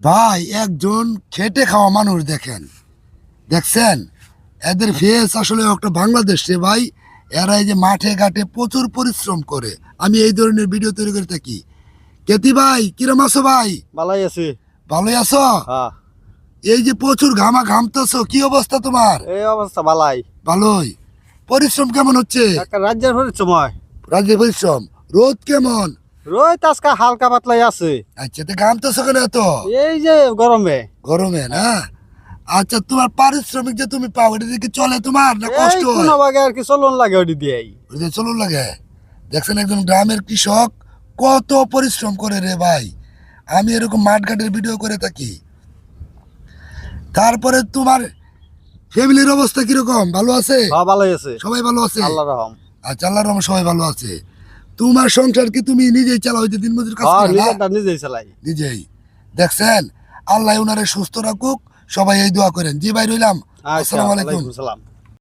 ভাই একজন খেটে খাওয়া মানুষ দেখেন, দেখছেন এদের ফেস আসলে একটা বাংলাদেশ রে ভাই। এরা এই যে মাঠে ঘাটে প্রচুর পরিশ্রম করে, আমি এই ধরনের ভিডিও তৈরি করে থাকি। কেতি ভাই কিরম আছো ভাই? ভালাই আছি। ভালোই আছো? হ্যাঁ, এই যে প্রচুর ঘামতেছো, কি অবস্থা তোমার? এই অবস্থা ভালাই। ভালোই। পরিশ্রম কেমন হচ্ছে? একটা রাজ্যের হরির সময় রাজ্যের পরিশ্রম। রোদ কেমন? রোদ আজকে হালকা পাতলাই আছে। আচ্ছা, তো ঘামতেছো কেন এত এই যে গরমে গরমে? না আচ্ছা, তোমার পারিশ্রমিক যে তুমি পাও এটা দিয়ে কি চলে তোমার, না এই কষ্ট হয়? কোনো বাগে আর কি চলন লাগে ওটি দিয়েই। ওই যে চলুন লাগে। দেখছেন একজন গ্রামের কৃষক কত পরিশ্রম করে রে ভাই। আমি এরকম মাঠঘাটের ভিডিও করে থাকি। তারপরে তোমার ফ্যামিলির অবস্থা কিরকম, ভালো আছে? হ্যাঁ, ভালাই আছে। সবাই ভালো আছে? আল্লাহ রহম। আচ্ছা, আল্লাহর রহমতে সবাই ভালো আছে। তোমার সংসার কি তুমি নিজেই চালাও, ওই যে দিনমজুর কাজ হ্যাঁ, করে না? নিজেরটা নিজেই চালাই। নিজেই। দেখছেন, আল্লাহ উনারে সুস্থ রাখুক, সবাই এই দোয়া করেন। জি ভাই, রইলাম। আচ্ছা, আসসালামু আলাইকুম। ওয়ালাইকুম সালাম।